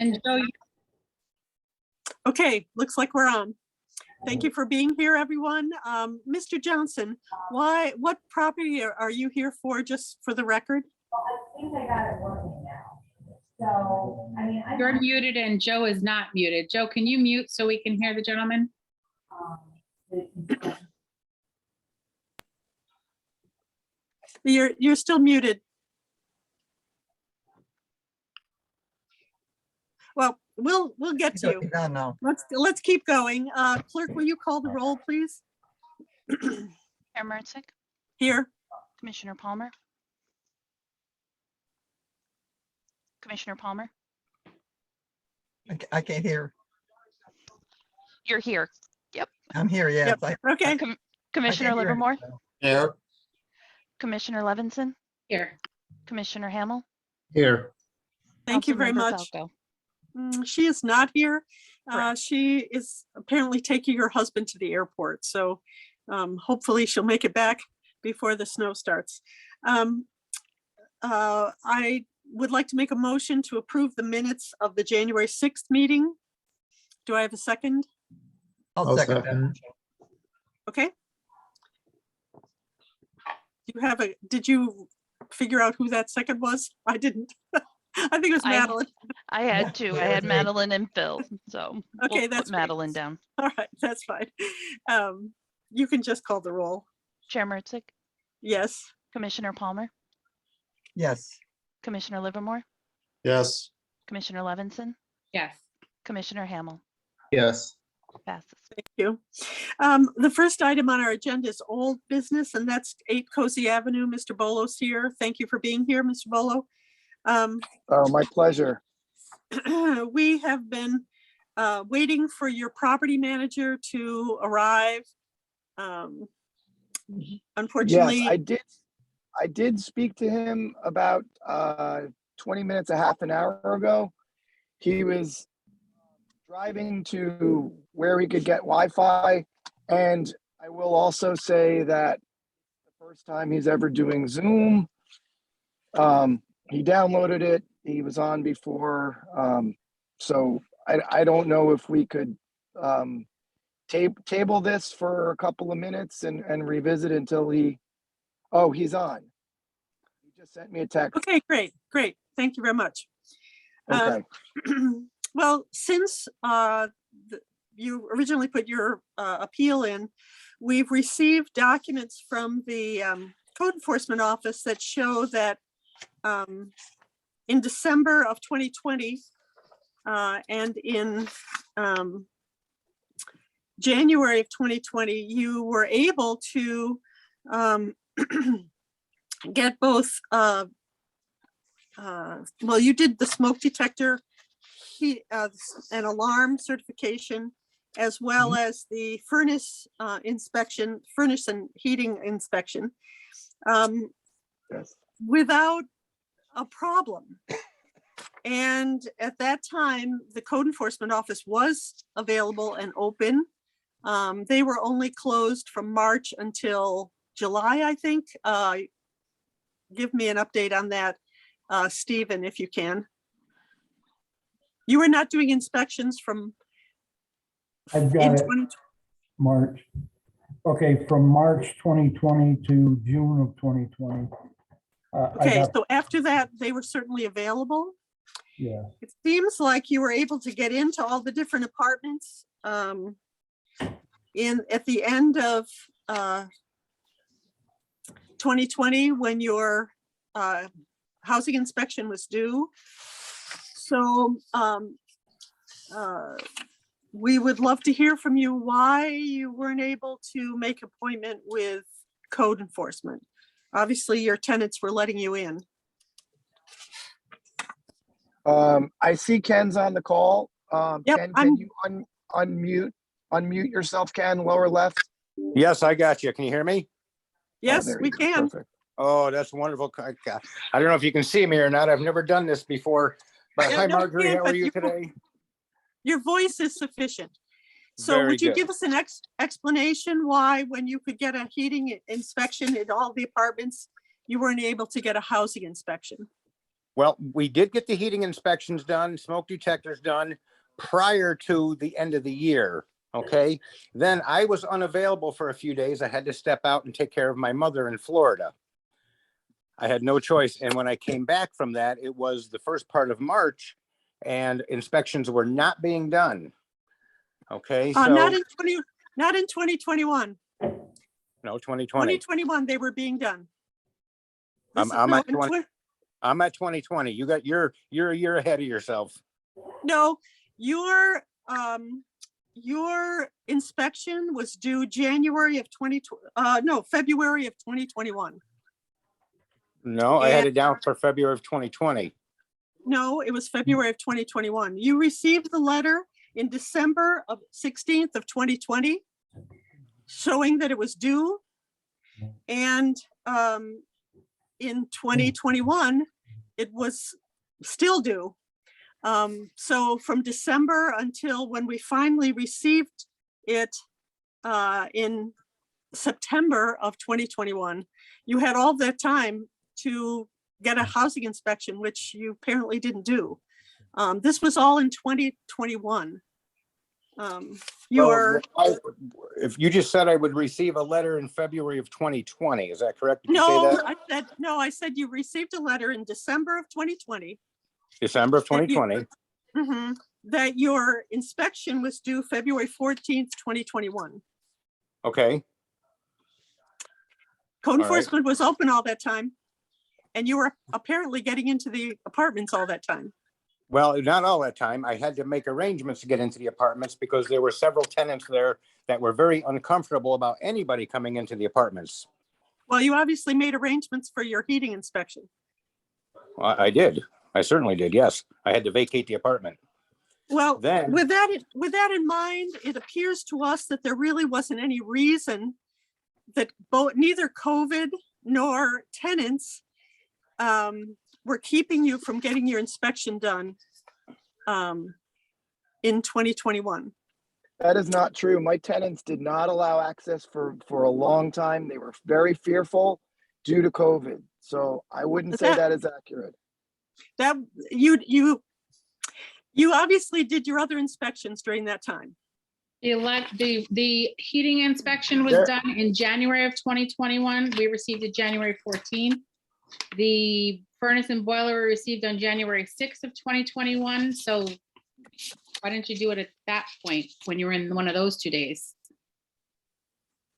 And Joe, Okay, looks like we're on. Thank you for being here, everyone. Mr. Johnson, what property are you here for, just for the record? I think I got it working now. So, I mean, you're muted and Joe is not muted. Joe, can you mute so we can hear the gentleman? You're still muted. Well, we'll get to you. No. Let's keep going. Clerk, will you call the roll, please? Chair Mertzik, Here. Commissioner Palmer. Commissioner Palmer, I can't hear. you're here. I'm here, yes. Yep. Okay. Commissioner hear Livermore, Here. Commissioner Levinson, Here. Commissioner Hamel. Here. Thank you very Councilmember much. Falco. She is not here. Correct. She is apparently taking her husband to the airport, so hopefully she'll make it back before the snow starts. I would like to make a motion to approve the minutes of the January 6th meeting. Do I have a second? I'll second that. Okay. Did you figure out who that second was? I didn't. I think it was Madeline. I had two. I Yeah, had me. Madeline and Phil. So Okay, we'll that's put great. Madeline down. All right, that's fine. You can just call the roll. Chair Mertzik, Yes. Commissioner Palmer, Yes. Commissioner Livermore, Yes. Commissioner Levinson, Yes. Commissioner Hamel. Yes. Passes. Thank you. The first item on our agenda is old business, and that's 8 Cozy Avenue. Mr. Bolo's here. Thank you for being here, Mr. Bolo. Oh, my pleasure. We have been waiting for your property manager to arrive. Unfortunately, Yes, I did speak to him about 20 minutes, a half an hour ago. He was driving to where he could get Wi-Fi. And I will also say that the first time he's ever doing Zoom, he downloaded it. He was on before. So I don't know if we could table this for a couple of minutes and revisit until he's on. He just sent me a text. okay, great. Thank you very much. Okay. Well, since you originally put your appeal in, we've received documents from the Code Enforcement Office that show that in December of 2020 and in January of 2020, you were able to get both, well, you did the smoke detector and alarm certification, as well as the furnace inspection, furnace and heating inspection, Yes. without a problem. And at that time, the Code Enforcement Office was available and open. They were only closed from March until July, I think. Give me an update on that, Stephen, if you can. You were not doing inspections from I've in got it, 2020. March. Okay, from March 2020 to June of 2020. I Okay, got, so after that, they were certainly available. yeah, It seems like you were able to get into all the different apartments at the end of 2020, when your housing inspection was due. So we would love to hear from you why you weren't able to make appointment with code enforcement. Obviously, your tenants were letting you in. I see Ken's on the call. Yep, Ken, I'm- can you unmute yourself, Ken, lower left? Yes, I got you. Can you hear me? Yes, there we you go. can. Perfect. Oh, that's wonderful. I don't know if you can see me or not. I've never done this before. But Yeah, hi, no, we Marjorie. can't, How are but you you- today? Your voice is sufficient. So Very would you good. give us an explanation why, when you could get a heating inspection in all the apartments, you weren't able to get a housing inspection? Well, we did get the heating inspections done, smoke detectors done prior to the end of the year. Okay. Then I was unavailable for a few days. I had to step out and take care of my mother in Florida. I had no choice. And when I came back from that, it was the first part of March and inspections were not being done. Okay. So Not in 2021. no, 2020. 2021, they were being done. I'm- This is- I'm no, at in 20. I'm at 2020. You're a year ahead of yourself. No, your inspection was due January of February of 2021. No, I had it down for February of 2020. No, it was February of 2021. You received the letter in December of 16th of 2020, showing that it was due. And in 2021, it was still due. So from December until when we finally received it in September of 2021, you had all that time to get a housing inspection, which you apparently didn't do. This was all in 2021. If you just said I would receive a letter in February of 2020, is that correct? Did you say No, that? I said you received a letter in December of 2020. December of 2020. Mhm, that your inspection was due February 14th, 2021. Okay. Code right. enforcement was open all that time. And you were apparently getting into the apartments all that time. Well, not all that time. I had to make arrangements to get into the apartments because there were several tenants there that were very uncomfortable about anybody coming into the apartments. Well, you obviously made arrangements for your heating inspection. Well, I did. I certainly did. Yes. I had to vacate the apartment. Well, Then- with that in mind, it appears to us that there really wasn't any reason that neither COVID nor tenants were keeping you from getting your inspection done in 2021. That is not true. My tenants did not allow access for a long time. They were very fearful due to COVID. So I wouldn't say that is accurate. That you obviously did your other inspections during that time. The heating inspection was There- done in January of 2021. We received it January 14th. The furnace and boiler were received on January 6th of 2021. So why didn't you do it at that point when you were in one of those 2 days?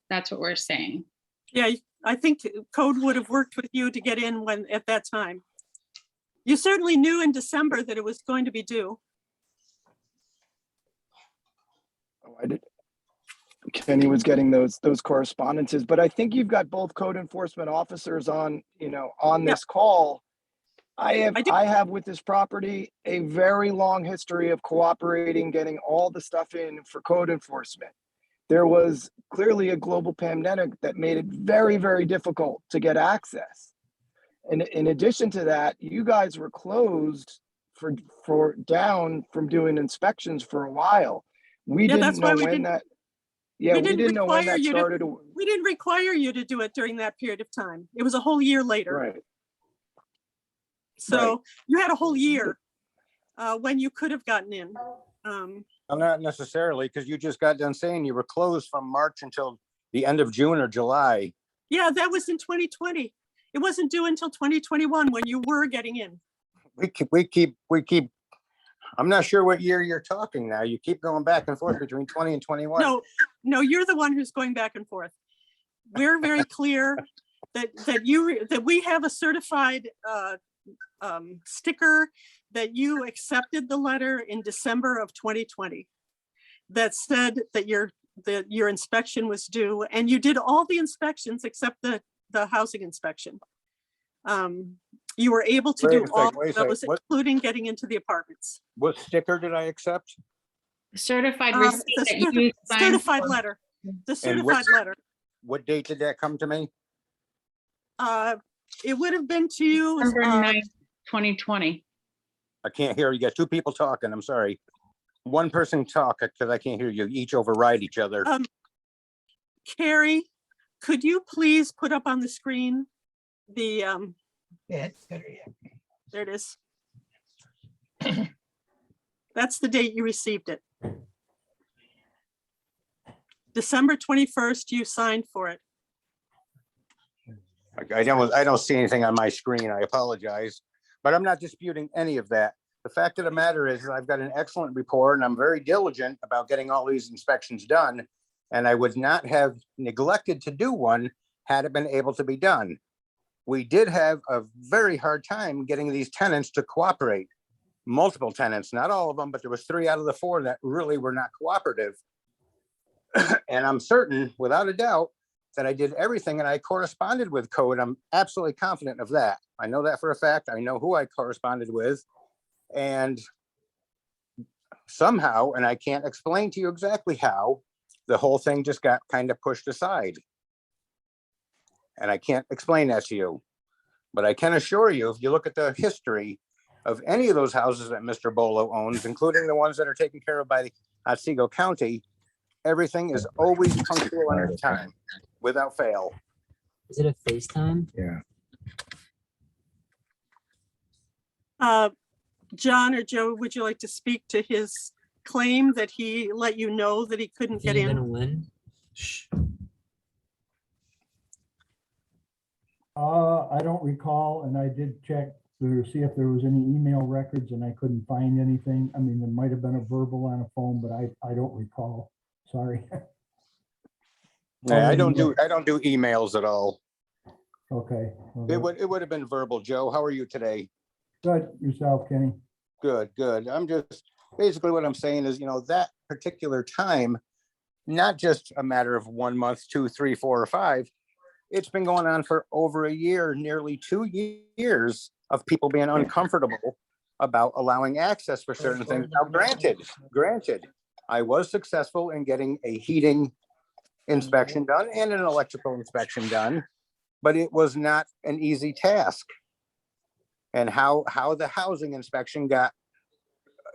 That's what we're saying. Yeah, I think code would have worked with you to get in at that time. You certainly knew in December that it was going to be due. Oh, I did. Kenny was getting those correspondences, but I think you've got both code enforcement officers on this call. I do. have with this property a very long history of cooperating, getting all the stuff in for code enforcement. There was clearly a global pandemic that made it very, very difficult to get access. And in addition to that, you guys were closed for down from doing inspections for a while. We Yeah, didn't that's why know we when didn't- that. Yeah, we didn't know when require that you to- started. We didn't require you to do it during that period of time. It was a whole year later. Right. So you had a whole year when you could have gotten in. Well, not necessarily, because you just got done saying you were closed from March until the end of June or July. Yeah, that was in 2020. It wasn't due until 2021 when you were getting in. We keep, I'm not sure what year you're talking now. You keep going back and forth between 20 and 21. No, you're the one who's going back and forth. We're very clear that we have a certified sticker that you accepted the letter in December of 2020 that said that your inspection was due, and you did all the inspections except the housing inspection. You were able to Wait do a all second, wait a those, second. What- including getting into the apartments. What sticker did I accept? Certified The receipt that you signed certified for- letter, the And certified letter. What date did that come to me? It would have been to you. December 9th, 2020. I can't hear you. You got two people talking. I'm sorry. One person talk because I can't hear you. Each override each other. Carrie, could you please put up on the screen the, Yeah, it's better, yeah. There it is. That's the date you received it. December 21st, you signed for it. I don't see anything on my screen. I apologize, but I'm not disputing any of that. The fact of the matter is I've got an excellent report and I'm very diligent about getting all these inspections done. And I would not have neglected to do one had it been able to be done. We did have a very hard time getting these tenants to cooperate. Multiple tenants, not all of them, but there was 3 out of the 4 that really were not cooperative. And I'm certain, without a doubt, that I did everything and I corresponded with code. I'm absolutely confident of that. I know that for a fact. I know who I corresponded with. And somehow, and I can't explain to you exactly how, the whole thing just got kind of pushed aside. And I can't explain that to you. But I can assure you, if you look at the history of any of those houses that Mr. Bolo owns, including the ones that are taken care of by Otsego County, everything is always punctual and on time, without fail. Is it a FaceTime? Yeah. John or Joe, would you like to speak to his claim that he let you know that he couldn't Is get he gonna in? win? Shh. I don't recall, and I did check to see if there was any email records and I couldn't find anything. I mean, there might have been a verbal on a phone, but I don't recall. Sorry. Yeah, I don't do emails at all. Okay. well, It would have been verbal. Joe, how are you today? Good, yourself, Kenny. Good, good. I'm just, basically what I'm saying is, that particular time, not just a matter of 1 month, 2, 3, 4, or 5. It's been going on for over a year, nearly 2 years of people being uncomfortable about allowing access for certain things. Now, granted, I was successful in getting a heating inspection done and an electrical inspection done, but it was not an easy task. And how the housing inspection got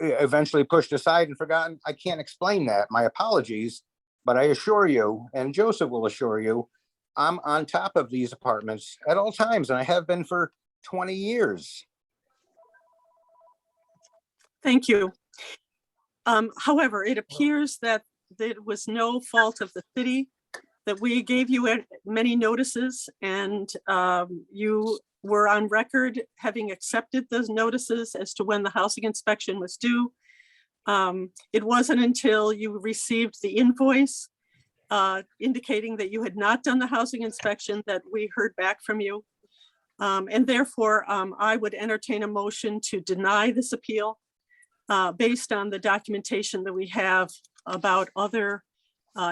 eventually pushed aside and forgotten, I can't explain that. My apologies, but I assure you, and Joseph will assure you, I'm on top of these apartments at all times, and I have been for 20 years. Thank you. However, it appears that it was no fault of the city, that we gave you many notices and you were on record having accepted those notices as to when the housing inspection was due. It wasn't until you received the invoice indicating that you had not done the housing inspection that we heard back from you. And therefore, I would entertain a motion to deny this appeal based on the documentation that we have about other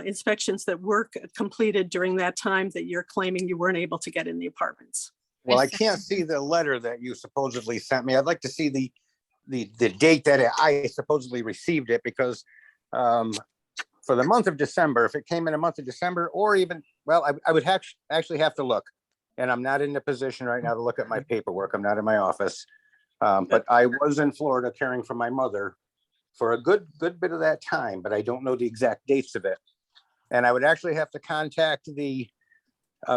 inspections that were completed during that time that you're claiming you weren't able to get in the apartments. Well, I can't see the letter that you supposedly sent me. I'd like to see the date that I supposedly received it, because for the month of December, if it came in a month of December, or even, well, I would actually have to look. And I'm not in a position right now to look at my paperwork. I'm not in my office. But I was in Florida caring for my mother for a good bit of that time, but I don't know the exact dates of it. And I would actually have to contact the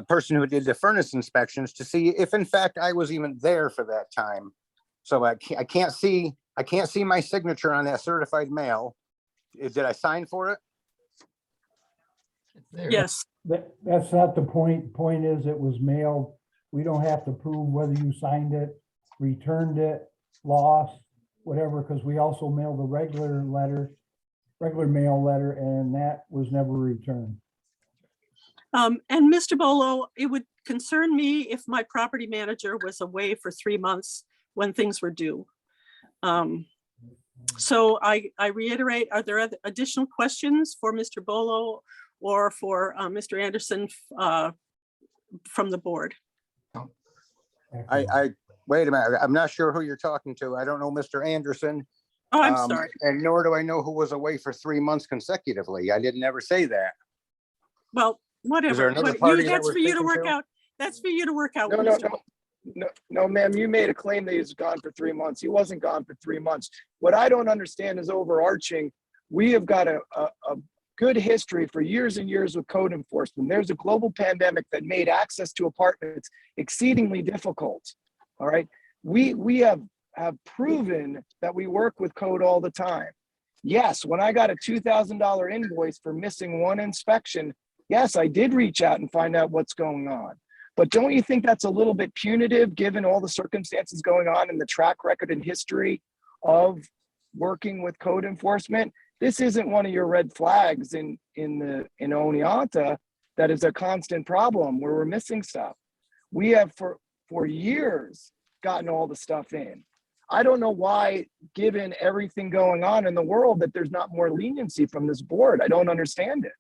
person who did the furnace inspections to see if in fact I was even there for that time. So I can't see my signature on that certified mail. Did I sign for it? It's there. Yes, That's not the point. Point is, it was mailed. We don't have to prove whether you signed it, returned it, lost, whatever, because we also mailed a regular mail letter, and that was never returned. and Mr. Bolo, it would concern me if my property manager was away for 3 months when things were due. So I reiterate, are there additional questions for Mr. Bolo or for Mr. Anderson from the board? I wait a minute. I'm not sure who you're talking to. I don't know Mr. Anderson. Oh, I'm sorry. And nor do I know who was away for 3 months consecutively. I didn't ever say that. Well, whatever. another What- party that That's we're for you to speaking work to? out. That's for you to work out. No, with no, Mr. no, ma'am, you made a claim that he's gone for 3 months. He wasn't gone for 3 months. What I don't understand is overarching. We have got a good history for years and years with code enforcement. There's a global pandemic that made access to apartments exceedingly difficult. All right. we have proven that we work with code all the time. Yes, when I got a $2,000 invoice for missing one inspection, yes, I did reach out and find out what's going on. But don't you think that's a little bit punitive given all the circumstances going on and the track record and history of working with code enforcement? This isn't one of your red flags in Oneonta that is a constant problem where we're missing stuff. We have for years gotten all the stuff in. I don't know why, given everything going on in the world, that there's not more leniency from this board. I don't understand it.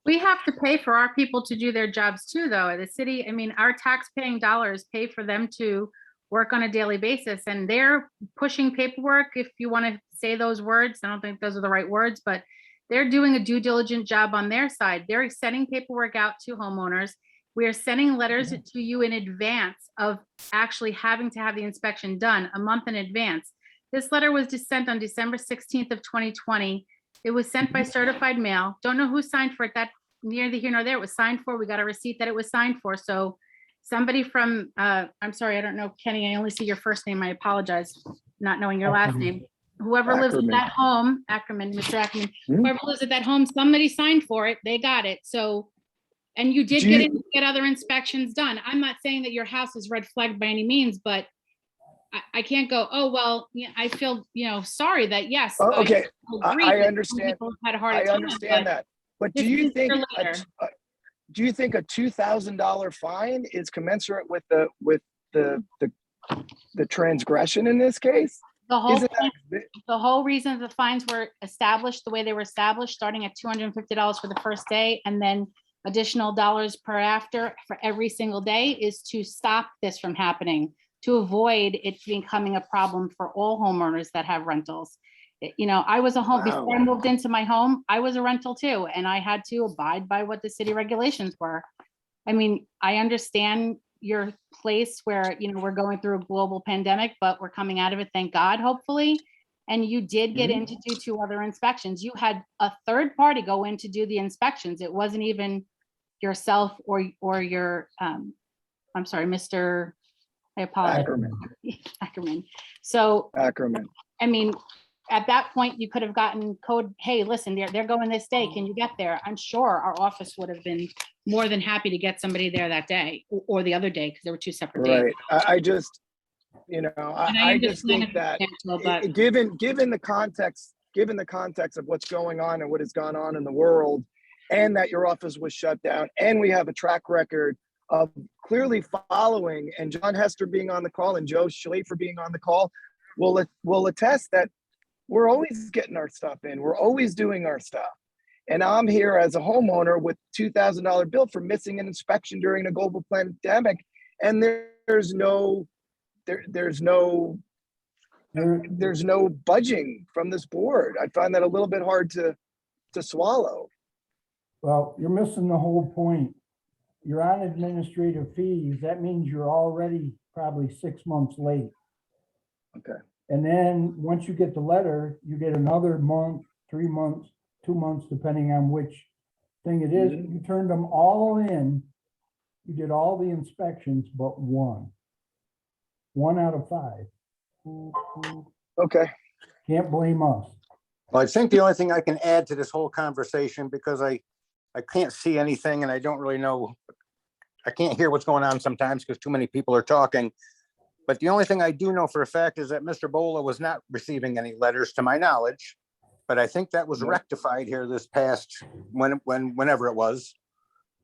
We have to pay for our people to do their jobs too, though. The city, I mean, our tax-paying dollars pay for them to work on a daily basis, and they're pushing paperwork, if you want to say those words. I don't think those are the right words, but they're doing a due diligent job on their side. They're sending paperwork out to homeowners. We are sending letters to you in advance of actually having to have the inspection done, a month in advance. This letter was just sent on December 16th of 2020. It was sent by certified mail. Don't know who signed for it. That neither here nor there. It was signed for. We got a receipt that it was signed for. So somebody from, I'm sorry, I don't know, Kenny, I only see your first name. I apologize, not knowing your last name. Whoever lives at Ackerman. that home, Ackerman, Mr. Ackerman, Hmm. whoever lives at that home, somebody signed for it. They got it. So, and you did Do get you- in, get other inspections done. I'm not saying that your house is red flagged by any means, but I can't go, oh, well, yeah, I feel, sorry that, yes. Oh, okay, agree I that some understand. people have had a harder I time, understand but that. But do this you is think, your letter. do you think a $2,000 fine is commensurate with the transgression in this case? The whole, Isn't point- that, the whole reason the fines were established the way they were established, starting at $250 for the first day and then additional dollars per after for every single day, is to stop this from happening, to avoid it becoming a problem for all homeowners that have rentals. I was a home, before I Wow. moved into my home, I was a rental too, and I had to abide by what the city regulations were. I mean, I understand your place where, we're going through a global pandemic, but we're coming out of it, thank God, hopefully. And you did get in to do 2 other inspections. You had a third party go in to do the inspections. It wasn't even yourself or your, I'm sorry, Mr. I apologize. Ackerman, Ackerman. So, Ackerman. I mean, at that point, you could have gotten code, hey, listen, they're going this day. Can you get there? I'm sure our office would have been more than happy to get somebody there that day or the other day, because there were 2 separate days. Right. I just, And I just understand think that potential, but given the context of what's going on and what has gone on in the world, and that your office was shut down, and we have a track record of clearly following, and John Hester being on the call and Joe Schaefer being on the call, will attest that we're always getting our stuff in. We're always doing our stuff. And I'm here as a homeowner with $2,000 bill for missing an inspection during a global pandemic, and there's no budging from this board. I find that a little bit hard to swallow. Well, you're missing the whole point. You're on administrative fees. That means you're already probably 6 months late. Okay. And then once you get the letter, you get another month, 3 months, 2 months, depending on which thing it is. You turned them all in. You did all the inspections but one. 1 out of 5. Okay. Can't blame us. Well, I think the only thing I can add to this whole conversation, because I can't see anything and I don't really know, I can't hear what's going on sometimes because too many people are talking. But the only thing I do know for a fact is that Mr. Bola was not receiving any letters to my knowledge. But I think that was rectified here this past, whenever it was.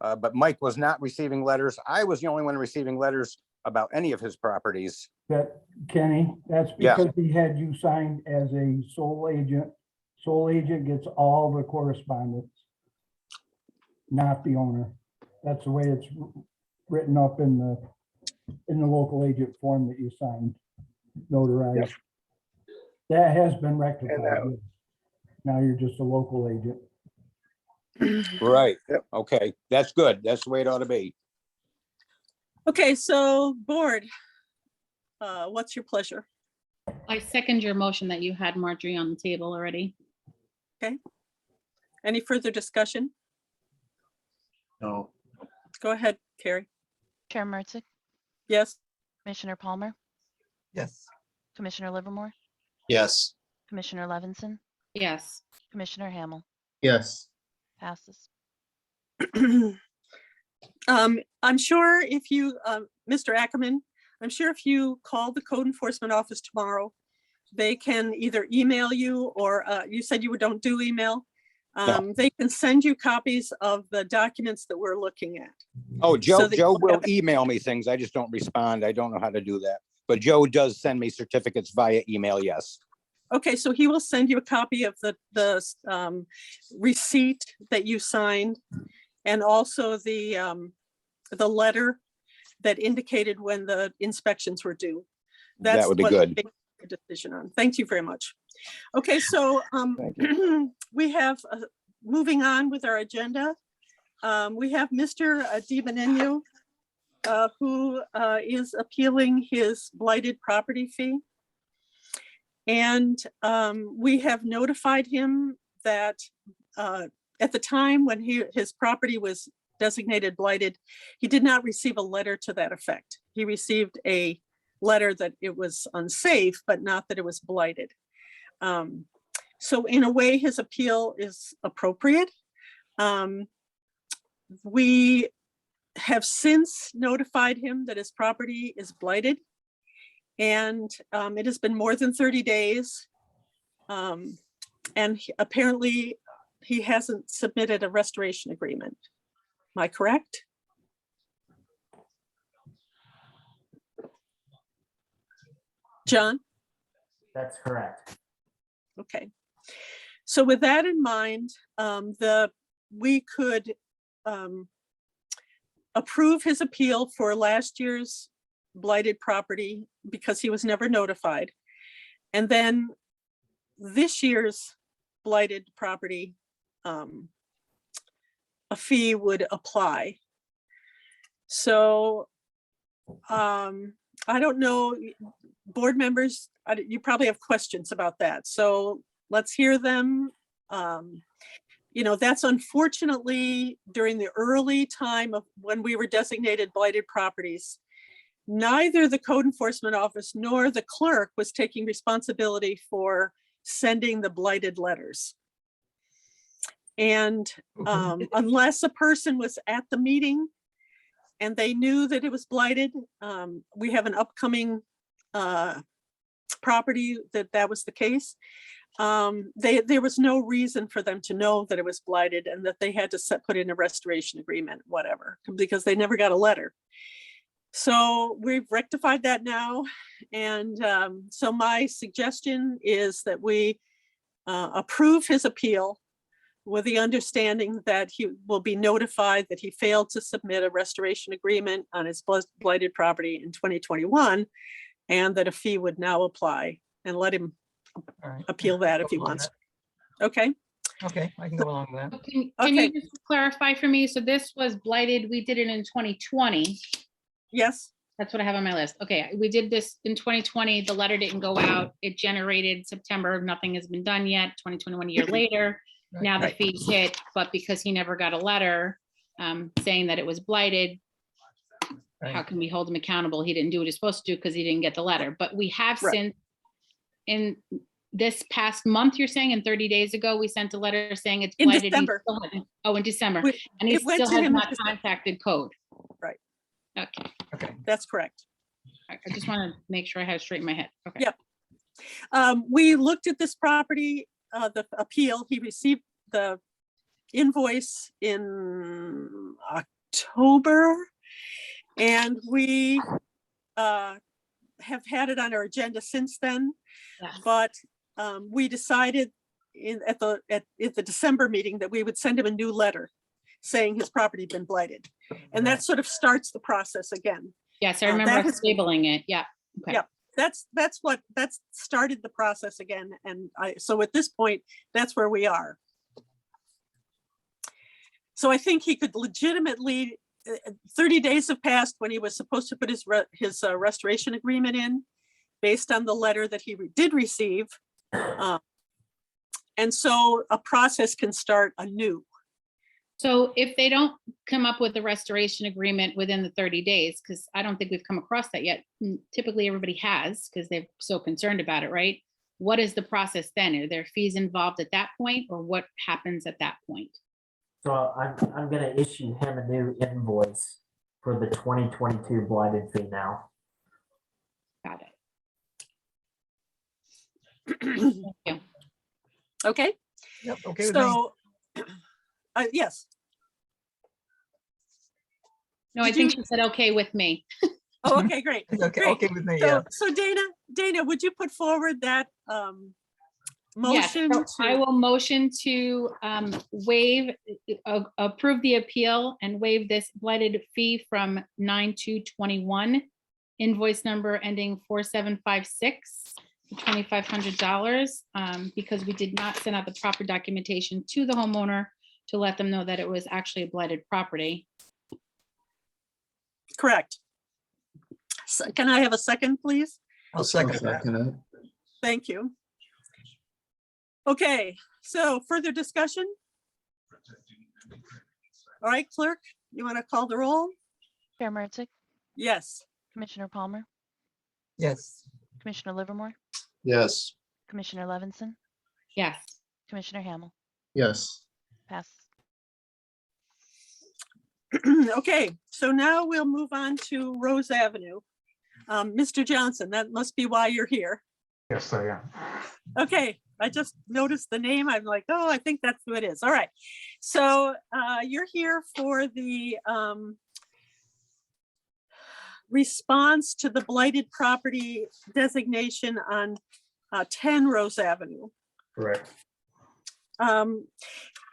But Mike was not receiving letters. I was the only one receiving letters about any of his properties. That, Kenny, that's Yeah. because he had you signed as a sole agent. Sole agent gets all the correspondence, not the owner. That's the way it's written up in the local agent form that you signed, notarized. Yep. That has been rectified. And yes. Now you're just a local agent. Right. Yep. Okay, that's good. That's the way it ought to be. Okay, so board, what's your pleasure? I second your motion that you had Marjorie on the table already. Any further discussion? No. Go ahead, Carrie. Chair Mertzick, Yes, Commissioner Palmer, Yes. Commissioner Livermore, Yes. Commissioner Levinson, Yes. Commissioner Hamel, Yes. passes. I'm sure if you, Mr. Ackerman, I'm sure if you call the code enforcement office tomorrow, they can either email you or, you said you don't do email. They can send you copies of the documents that we're looking at. Oh, So Joe, that Joe you'll will have it. email me things. I just don't respond. I don't know how to do that. But Joe does send me certificates via email, yes. Okay, so he will send you a copy of the receipt that you signed and also the letter that indicated when the inspections were due. That would be what good. they make a decision on. Thank you very much. Okay, so Thank we have, moving on with our agenda, we have Mr. DiBenigno, who is appealing his blighted property fee. And we have notified him that at the time when his property was designated blighted, he did not receive a letter to that effect. He received a letter that it was unsafe, but not that it was blighted. So in a way, his appeal is appropriate. We have since notified him that his property is blighted. And it has been more than 30 days. And apparently he hasn't submitted a restoration agreement. Am I correct? John? That's correct. Okay. So with that in mind, we could approve his appeal for last year's blighted property because he was never notified. And then this year's blighted property, a fee would apply. So I don't know, board members, you probably have questions about that. So let's hear them. You know, that's unfortunately during the early time of when we were designated blighted properties. Neither the code enforcement office nor the clerk was taking responsibility for sending the blighted letters. And unless a person was at the meeting and they knew that it was blighted, we have an upcoming property that was the case. There was no reason for them to know that it was blighted and that they had to put in a restoration agreement, whatever, because they never got a letter. So we've rectified that now. And so my suggestion is that we approve his appeal with the understanding that he will be notified that he failed to submit a restoration agreement on his blighted property in 2021, and that a fee would now apply, and let him All right. appeal that if he Go along wants. with Okay, that. Okay, I can go along with that. Can Okay. you just clarify for me? So this was blighted, we did it in 2020. yes, That's what I have on my list. Okay, we did this in 2020. The letter didn't go out. It generated September. Nothing has been done yet. 2021, a year later. Right. Now the Right. fees hit, but because he never got a letter saying that it was blighted, how Right. can we hold him accountable? He didn't do what he's supposed to do because he didn't get the letter. But we have Right. since, in this past month, you're saying, and 30 days ago, we sent a letter saying it's In blighted. He December. still hasn't- Oh, in December. We- And he it went still to has him in not December. contacted code. Right. Okay, Okay. that's correct. I just want to make sure I have it straight in my head. Okay. Yep. We looked at this property, the appeal, he received the invoice in October. And we have had it on our agenda since then, Yeah. but we decided at the December meeting that we would send him a new letter saying his property had been blighted. And that sort of starts the process again. Yes, I that remember us has- tabling it. Yeah. Okay. Yep. That's started the process again. And so at this point, that's where we are. So I think he could legitimately, 30 days have passed when he was supposed to put his restoration agreement in based on the letter that he did receive. And so a process can start anew So if they don't come up with a restoration agreement within the 30 days, because I don't think we've come across that yet, typically everybody has, because they're so concerned about it, right? What is the process then? Are there fees involved at that point, or what happens at that point? So I'm gonna issue him a new invoice for the 2022 blighted fee now. Got it. Thank you. Okay, Yep, okay with me. so, yes. No, I Did think you- she said, okay with me. Oh, okay, great. Okay, Great. okay with me, yeah. So Dana, would you put forward that Yes, motion so I to, will motion to waive, approve the appeal and waive this blighted fee from 9/2/21. Invoice number ending 4756, $2,500, because we did not send out the proper documentation to the homeowner to let them know that it was actually a blighted property. correct? So can I have a second, please? I'll second that. Second it. Thank you. Okay, so further discussion? All right, clerk, you want to call the roll? Chair Merrick, Yes. Commissioner Palmer, Yes, Commissioner Livermore, Yes. Commissioner Levinson, Yes. Commissioner Hamel, Yes. passes. Okay, so now we'll move on to Rose Avenue. Mr. Johnson, that must be why you're here. Yes, I am. Okay, I just noticed the name. I'm like, oh, I think that's who it is. All right. So you're here for the response to the blighted property designation on 10 Rose Avenue. Correct.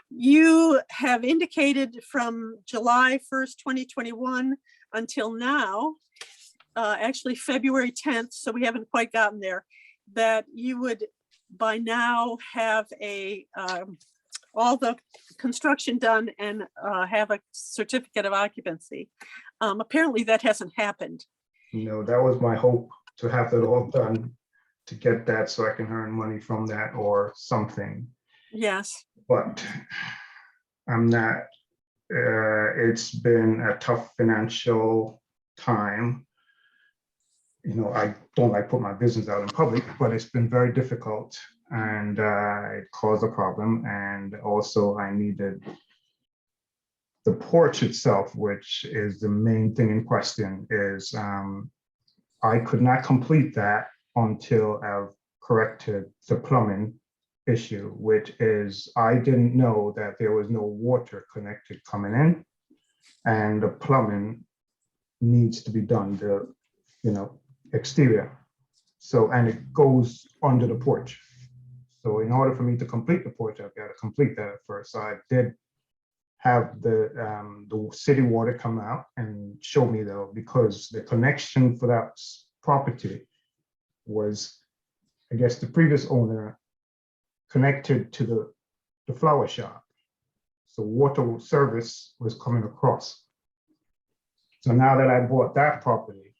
You have indicated from July 1st, 2021 until now, actually February 10th, so we haven't quite gotten there, that you would by now have all the construction done and have a certificate of occupancy. Apparently that hasn't happened. No, that was my hope, to have that all done, to get that so I can earn money from that or something. Yes. But I'm not, it's been a tough financial time. You know, I don't like put my business out in public, but it's been very difficult, and it caused a problem. And also I needed the porch itself, which is the main thing in question, is I could not complete that until I've corrected the plumbing issue, which is I didn't know that there was no water connected coming in, and the plumbing needs to be done, the exterior. So, and it goes under the porch. So in order for me to complete the porch, I've got to complete that at first. So I did have the city water come out and show me, though, because the connection for that property was, I guess, the previous owner connected to the flower shop. So water service was coming across. So now that I bought that property,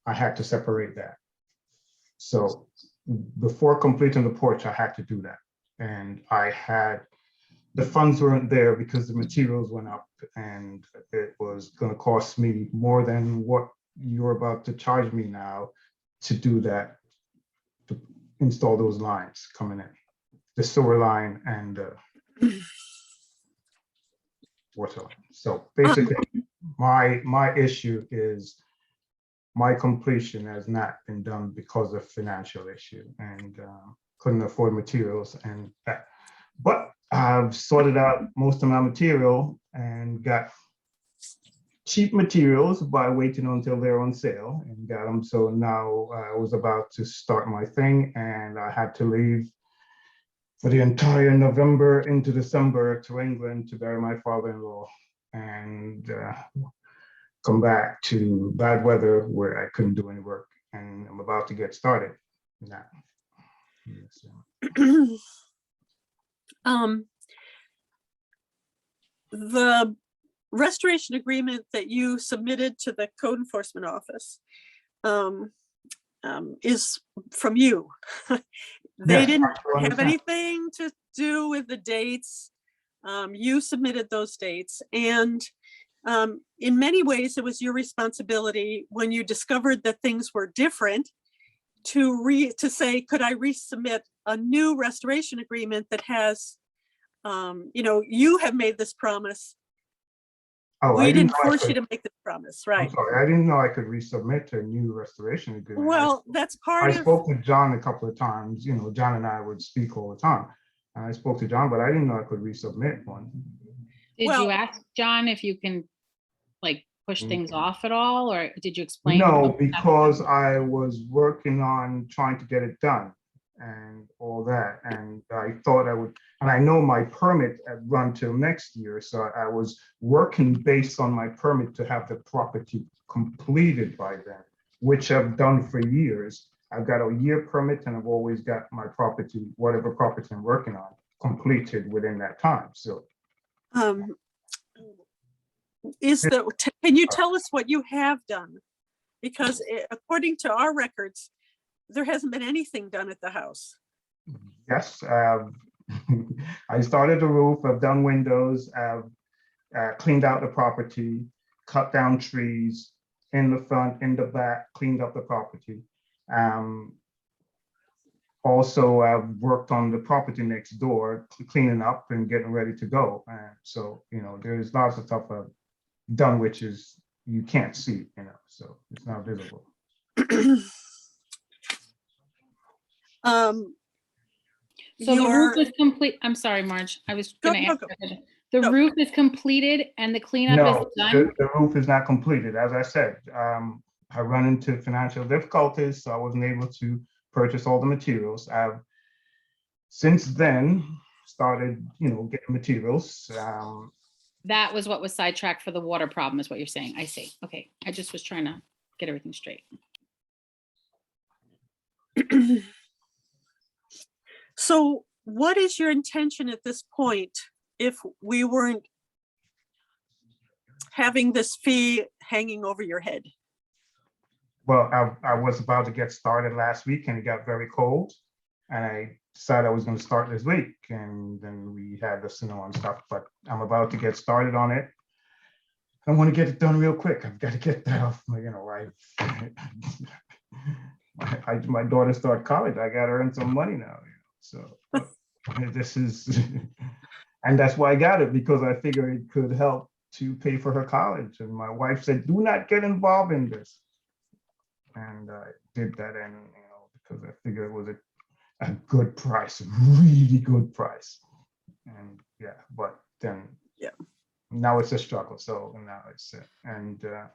I had to separate that. So before completing the porch, I had to do that. And the funds weren't there because the materials went up, and it was going to cost me more than what you're about to charge me now to do that, to install those lines coming in, the sewer line and the water line. So basically, my issue is my completion has not been done because of financial issue, and couldn't afford materials and that. But I've sorted out most of my material and got cheap materials by waiting until they're on sale, and got them. So now I was about to start my thing, and I had to leave for the entire November into December to England to bury my father-in-law, and come back to bad weather where I couldn't do any work, and I'm about to get started now. The restoration agreement that you submitted to the code enforcement office is from you. They Yes, didn't I have understand. anything to do with the dates. You submitted those dates, and in many ways, it was your responsibility when you discovered that things were different to say, could I resubmit a new restoration agreement that has, you have made this promise. Oh, I We didn't know I force you could- to make this promise, I'm right? sorry, I didn't know I could resubmit to a new restoration agreement. Well, that's I part of, spoke to John a couple of times, John and I would speak all the time. And I spoke to John, but I didn't know I could resubmit one. Did Well- you ask John if you can like push things off at all, or did you explain? No, what- because I was working on trying to get it done and all that. And I thought I would, and I know my permit had run till next year. So I was working based on my permit to have the property completed by then, which I've done for years. I've got a year permit and I've always got my property, whatever property I'm working on, completed within that time. So can you tell us what you have done? Because according to our records, there hasn't been anything done at the house. yes, I started the roof, I've done windows, I've cleaned out the property, cut down trees in the front, in the back, cleaned up the property. Also, I've worked on the property next door, cleaning up and getting ready to go. So, there's lots of stuff I've done, which is you can't see, so it's not visible. So the roof is complete. I'm sorry, Marge. I was Go, gonna go, ask. go. that question. The Go. roof is completed and the cleanup No, is done? the roof is not completed. As I said, I run into financial difficulties, so I wasn't able to purchase all the materials. I've since then started, getting materials. That was what was sidetracked for the water problem, is what you're saying. I see. Okay. I just was trying to get everything straight. So what is your intention at this point if we weren't having this fee hanging over your head? Well, I was about to get started last week and it got very cold. And I decided I was going to start this week, and then we had the snow and stuff, but I'm about to get started on it. I want to get it done real quick. I've got to get that off my, my daughter started college. I got to earn some money now, so this is, and that's why I got it, because I figured it could help to pay for her college. And my wife said, do not get involved in this. And I did that, and, because I figured it was a good price, a really good price. And yeah, but then now it's a struggle. So now it's and I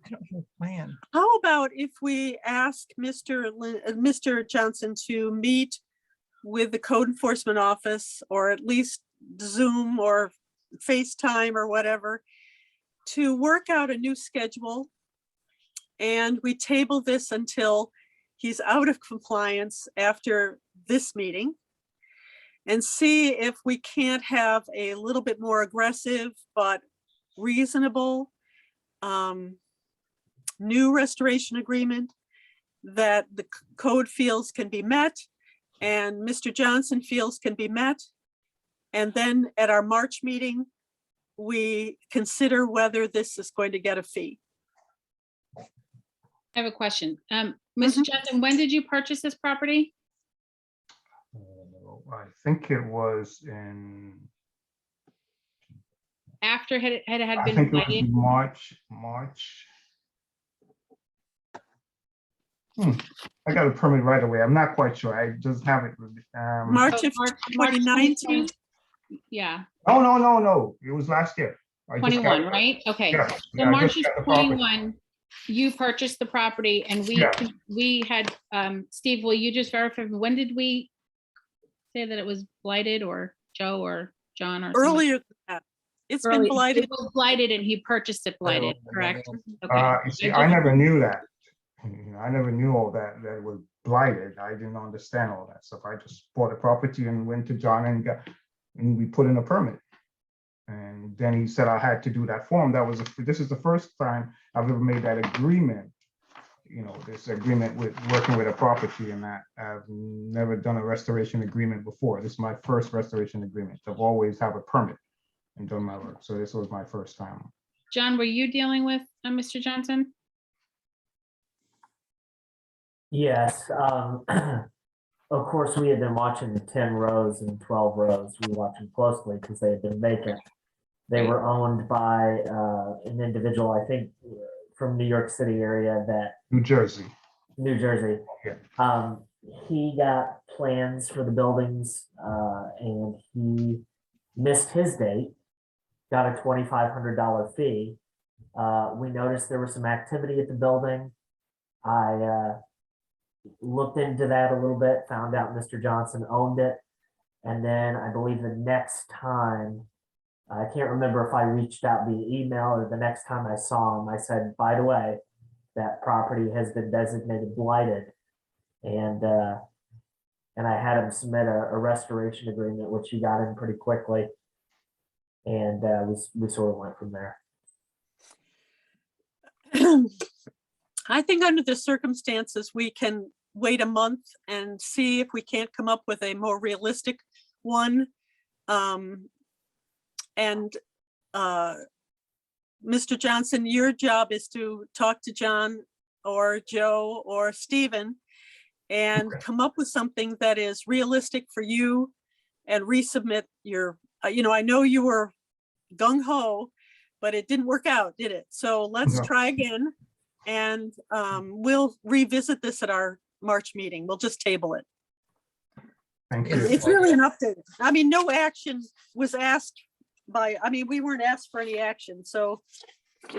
don't have a plan. How about if we ask Mr. Johnson to meet with the code enforcement office, or at least Zoom or FaceTime or whatever, to work out a new schedule, and we table this until he's out of compliance after this meeting, and see if we can't have a little bit more aggressive but reasonable new restoration agreement that the code feels can be met and Mr. Johnson feels can be met. And then at our March meeting, we consider whether this is going to get a fee. I have a question. Mr. Johnson, when did you purchase this property? I think it was in, After it had I been think it was blighted? March. I got a permit right away. I'm not quite sure. I just have it. March So of March 2019. Yeah, No. It was last year. I just got 21, it. right? Okay. Yeah, So yeah, I March just of got the property. 21, you purchased the property, and Yeah. we had, Steve, will you just verify, when did we say that it was blighted, or Joe or John or somebody? Earlier than that. It's been Early. blighted. It was blighted and he purchased it blighted, correct? Okay. You see, I never knew that. I never knew all that it was blighted. I didn't understand all that stuff. I just bought a property and went to John and we put in a permit. And then he said I had to do that form. This is the first time I've ever made that agreement this agreement with working with a property and that I've never done a restoration agreement before. This is my first restoration agreement. I've always have a permit and done my work. So this was my first time. John, were you dealing with Mr. Johnson? Yes, of course, we had been watching the 10 rows and 12 rows. We watched them closely because they had been vacant. They were owned by an individual, I think, from New York City area that New Jersey. New Jersey. Yeah. He got plans for the buildings and he missed his date, got a $2,500 fee. We noticed there was some activity at the building. I looked into that a little bit, found out Mr. Johnson owned it. And then I believe the next time, I can't remember if I reached out via email or the next time I saw him, I said, by the way, that property has been designated blighted. And I had him submit a restoration agreement, which he got in pretty quickly. And we sort of went from there. I think under the circumstances, we can wait a month and see if we can't come up with a more realistic one. Mr. Johnson, your job is to talk to John or Joe or Stephen and come up with something that is realistic for you and resubmit your, I know you were gung ho, but it didn't work out, did it? So let's try again. And we'll revisit this at our March meeting. We'll just table it. Thank you. It's really an update. I mean, no action was asked we weren't asked for any action. So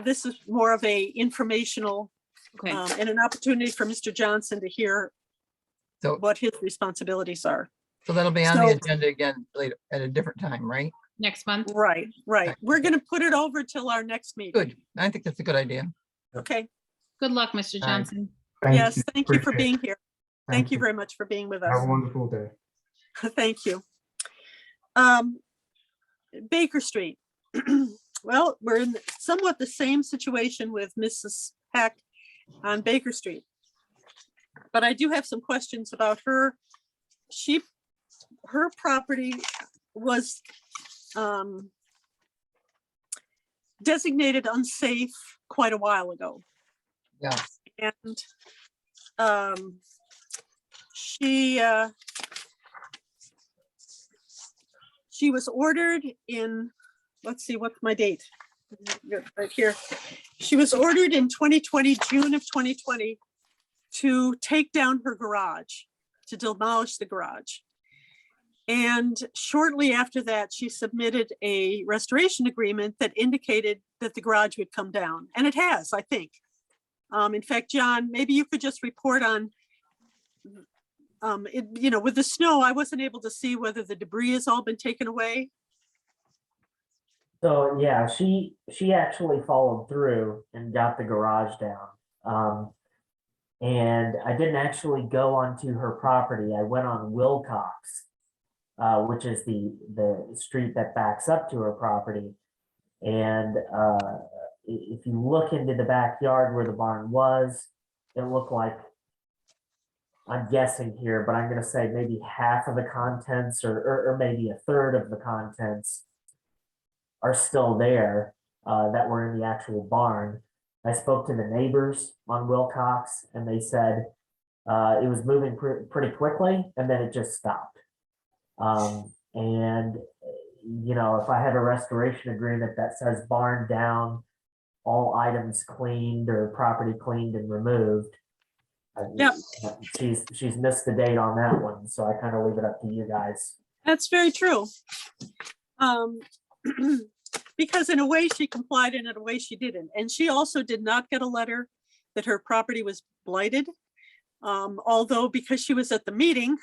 this is more of a informational Okay, and an opportunity for Mr. Johnson to hear So- what his responsibilities are. So that'll be on the So- agenda again later at a different time, right? next month. Right. We're going to put it over till our next meeting. Good. I think that's a good idea. Okay. Good luck, Mr. Johnson. Yes, thank you for Appreciate being it. here. Thank you very much for being with Have a us. wonderful day. Thank you. Baker Street. Well, we're in somewhat the same situation with Mrs. Heck on Baker Street. But I do have some questions about her. Her property was designated unsafe quite a while ago. Yeah. And she was ordered in, let's see, what's my date? Right here. She was ordered in 2020, June of 2020, to take down her garage, to demolish the garage. And shortly after that, she submitted a restoration agreement that indicated that the garage would come down. And it has, I think. In fact, John, maybe you could just report on, with the snow, I wasn't able to see whether the debris has all been taken away. So yeah, she actually followed through and got the garage down. And I didn't actually go onto her property. I went on Wilcox, which is the street that backs up to her property. And if you look into the backyard where the barn was, it looked like, I'm guessing here, but I'm going to say maybe half of the contents or maybe a third of the contents are still there that were in the actual barn. I spoke to the neighbors on Wilcox and they said it was moving pretty quickly and then it just stopped. And, if I have a restoration agreement that says barn down, all items cleaned or property cleaned and removed, Yep. She's missed the date on that one, so I kind of leave it up to you guys. That's very true. Because in a way she complied and in a way she didn't. And she also did not get a letter that her property was blighted. Although because she was at the meeting,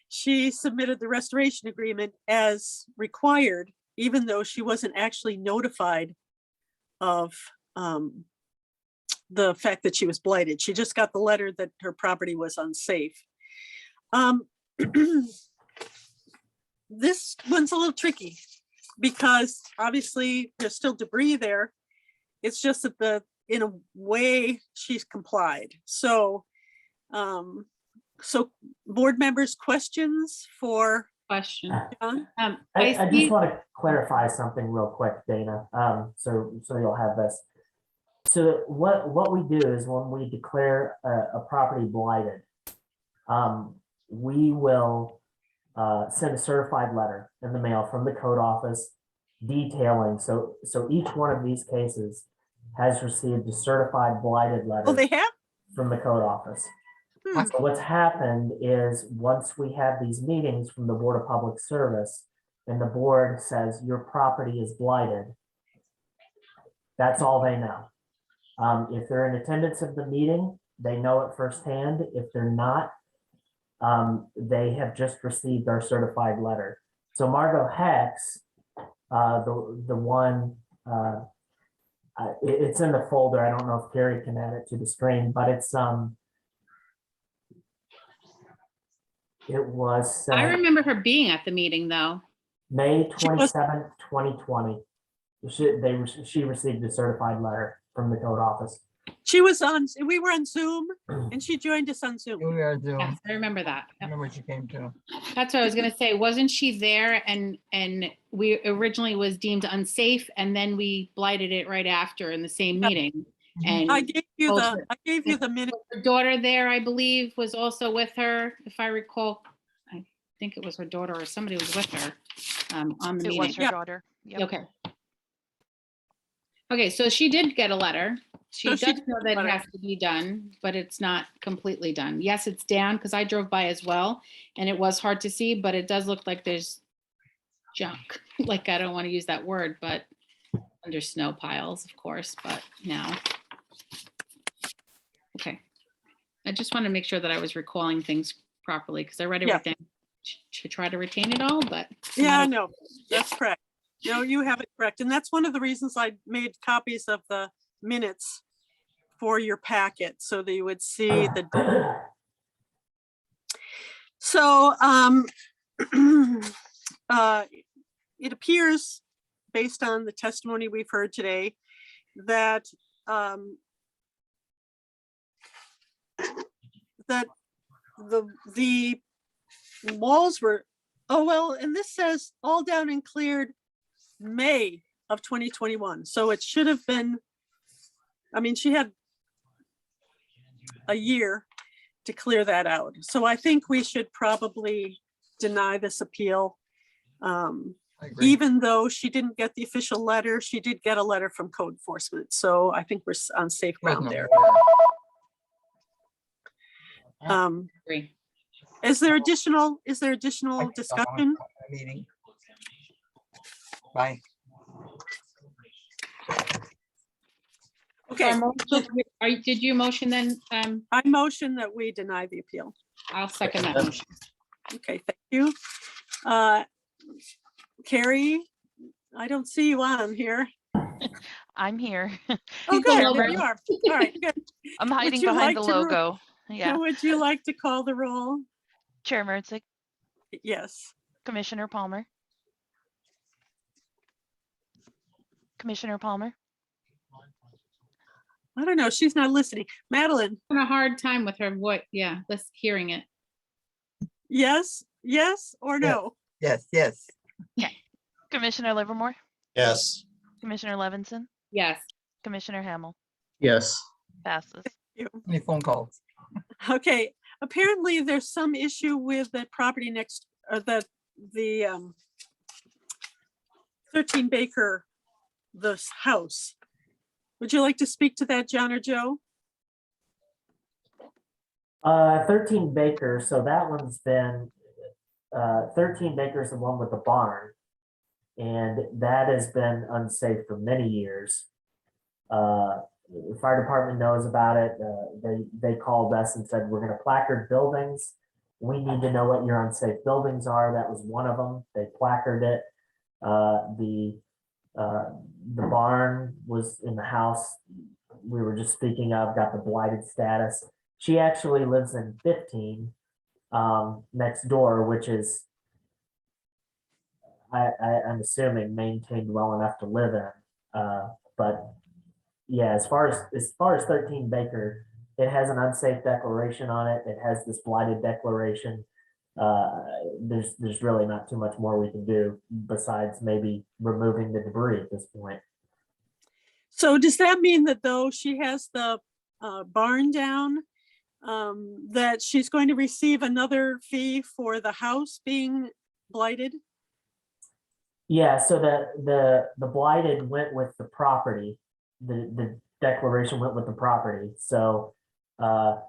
she submitted the restoration agreement as required, even though she wasn't actually notified of the fact that she was blighted. She just got the letter that her property was unsafe. This one's a little tricky because obviously there's still debris there. It's just that in a way, she's complied. So, so board members, questions for Question. John? I see- just want to clarify something real quick, Dana, so you'll have this. So what we do is when we declare a property blighted, we will send a certified letter in the mail from the code office detailing, so each one of these cases has received a certified blighted Oh, letter they have? from the code office. Hmm. So what's happened is, once we have these meetings from the Board of Public Service and the board says your property is blighted, that's all they know. If they're in attendance of the meeting, they know it firsthand. If they're not, they have just received our certified letter. So Margot Hex, the one, it's in the folder. I don't know if Carrie can add it to the screen, but it's, it was I remember her being at the meeting though. May She was- 27th, 2020. She received a certified letter from the code office. She was on, we were on Zoom and she joined us on Zoom. We are Zoom. Yes, I remember that. I remember what you came to. That's what I was gonna say. Wasn't she there and we originally was deemed unsafe and then we blighted it right after in the same Yeah. meeting? Mhm. And I gave you Also- the, I gave you the minute. her daughter there, I believe, was also with her, if I recall. I think it was her daughter or somebody was with her on the It was meeting. her Yeah. daughter. Yep. Okay. Okay, so she did get a letter. She So does she did know get a that it letter. has to be done, but it's not completely done. Yes, it's down because I drove by as well and it was hard to see, but it does look like there's junk. Like, I don't want to use that word, but under snow piles, of course, but now. Okay. I just want to make sure that I was recalling things properly because I read Yeah. everything to try to retain it all, but. Yeah, no, that's correct. No, you have it correct. And that's one of the reasons I made copies of the minutes for your packet so that you would see the. So it appears, based on the testimony we've heard today, that that the walls were, oh, well, and this says all down and cleared May of 2021. So it should have been, I mean, she had a year to clear that out. So I think we should probably deny this appeal. I agree. Even though she didn't get the official letter, she did get a letter from code enforcement. So I think we're on safe There's ground no there. order. Agree. Is there additional I can go on discussion? a Meeting. Bye. Okay, Did you motion then? I motion that we deny the appeal. I'll second that motion. Okay, thank you. Carrie, I don't see you on here. I'm here. Oh, good, Hello, there you are. All right, good. I'm hiding you behind the like to re- logo. Yeah. Now, would you like to call the roll? Chair Mertzick, Yes. Commissioner Palmer. Commissioner Palmer, I don't know, she's not listening. Madeline, Having a hard time with her voice. Yeah, let's hearing it. yes, yes, or Yeah. no? Yes, yes. Commissioner Livermore, Yes. Commissioner Levinson, Yes. Commissioner Hamel, Yes. passes. Any phone calls? Okay, apparently there's some issue with the property next, or the 13 Baker, this house. Would you like to speak to that, John or Joe? 13 Baker, so that one's been, 13 Baker is the one with the barn. And that has been unsafe for many years. The fire department knows about it. They called us and said, we're gonna placard buildings. We need to know what your unsafe buildings are. That was one of them. They placarded it. The barn was in the house we were just speaking of, got the blighted status. She actually lives in 15 next door, which is, I'm assuming maintained well enough to live in. But yeah, as far as 13 Baker, it has an unsafe declaration on it. It has this blighted declaration. There's really not too much more we can do besides maybe removing the debris at this point. So does that mean that though she has the barn down, that she's going to receive another fee for the house being blighted? Yeah, so the blighted went with the property. The declaration went with the property. So the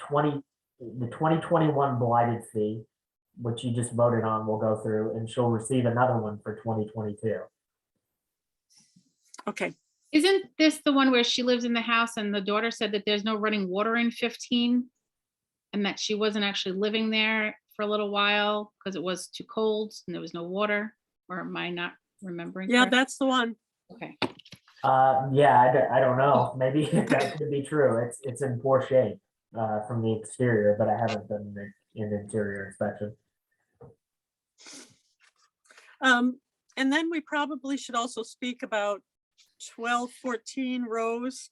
2021 blighted fee, which you just voted on, will go through, and she'll receive another one for 2022. Okay, Isn't this the one where she lives in the house and the daughter said that there's no running water in 15? And that she wasn't actually living there for a little while because it was too cold and there was no water? Or am I not remembering? yeah, correctly? that's the one. Okay, Yeah, I don't know. Maybe that could be true. It's in poor shape from the exterior, but I haven't done an interior inspection. And then we probably should also speak about 1214 Rose.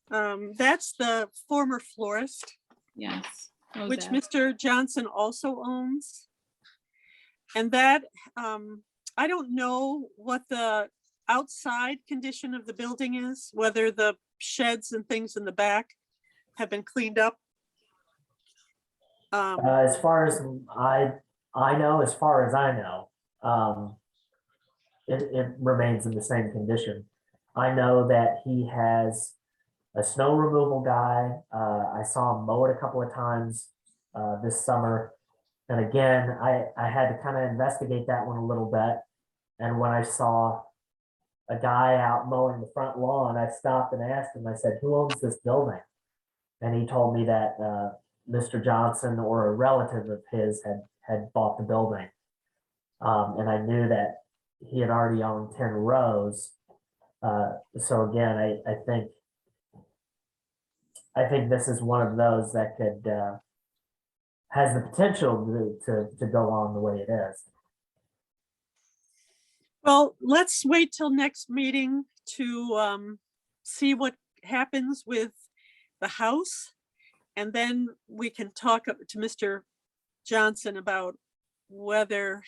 That's the former florist, yes. What was which that? Mr. Johnson also owns. And that, I don't know what the outside condition of the building is, whether the sheds and things in the back have been cleaned up. As far as I know, it remains in the same condition. I know that he has a snow removal guy. I saw him mow it a couple of times this summer. And again, I had to kind of investigate that one a little bit. And when I saw a guy out mowing the front lawn, I stopped and asked him, I said, who owns this building? And he told me that Mr. Johnson or a relative of his had bought the building. And I knew that he had already owned 10 Rose. So again, I think this is one of those that could has the potential to go on the way it is. Well, let's wait till next meeting to see what happens with the house. And then we can talk to Mr. Johnson about whether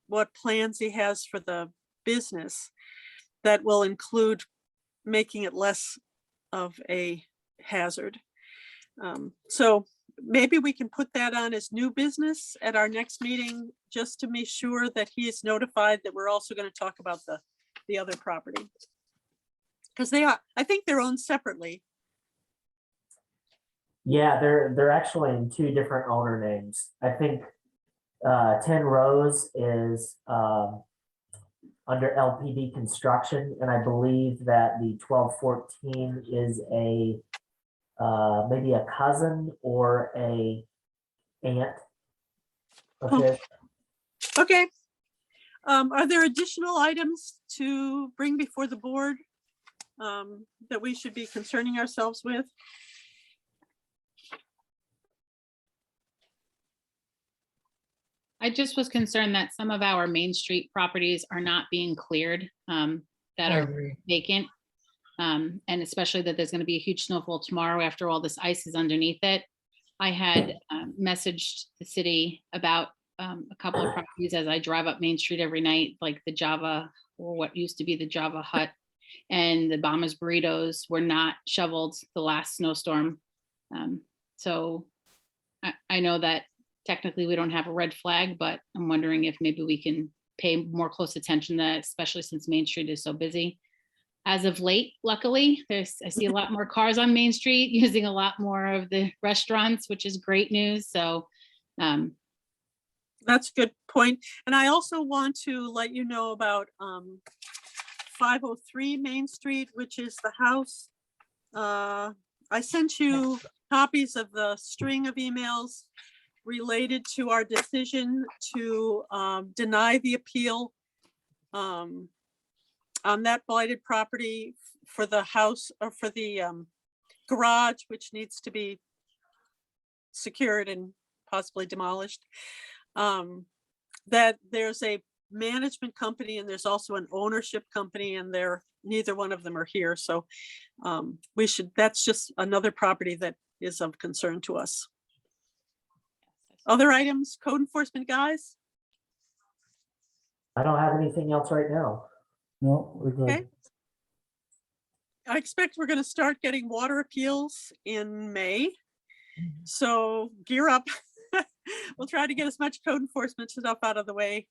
what plans he has for the business that will include making it less of a hazard. So maybe we can put that on as new business at our next meeting, just to make sure that he is notified that we're also going to talk about the other property. Because I think they're owned separately. Yeah, they're actually in two different owner names. I think 10 Rose is under LPD Construction, and I believe that the 1214 is a maybe a cousin or a aunt of Oh. his. Okay. Are there additional items to bring before the board that we should be concerning ourselves with? I just was concerned that some of our Main Street properties are not being cleared, that I are agree. vacant. And especially that there's gonna be a huge snowfall tomorrow after all this ice is underneath it. I had messaged the city about a couple of properties as I drive up Main Street every night, like the Java, or what used to be the Java Hut, and the Bombers Burritos were not shoveled the last snowstorm. So I know that technically we don't have a red flag, but I'm wondering if maybe we can pay more close attention to that, especially since Main Street is so busy. As of late, luckily, I see a lot more cars on Main Street using a lot more of the restaurants, which is great news. So That's a good point. And I also want to let you know about 503 Main Street, which is the house. I sent you copies of the string of emails related to our decision to deny the appeal on that blighted property for the house, or for the garage, which needs to be secured and possibly demolished. That there's a management company and there's also an ownership company, and neither one of them are here. So that's just another property that is of concern to us. Other items, code enforcement guys? I don't have anything else right now. No, we're Okay. good. I expect we're going to start getting water appeals in May. So gear up. We'll try to get as much code enforcement stuff out of the way.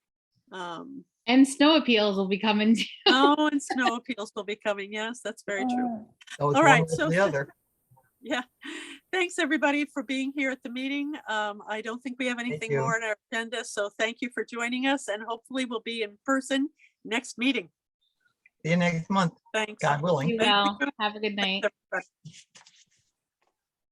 And snow appeals will be coming. Oh, and snow appeals will be coming. Yes, that's very true. So it's All one right, way or so- The other. Yeah. Thanks, everybody, for being here at the meeting. I don't think we have anything you. more on our agenda, so thank you for joining us, and hopefully we'll be in person next meeting. See you next month, Thanks. God willing. You Thank will. you. Have a good night. Everybody.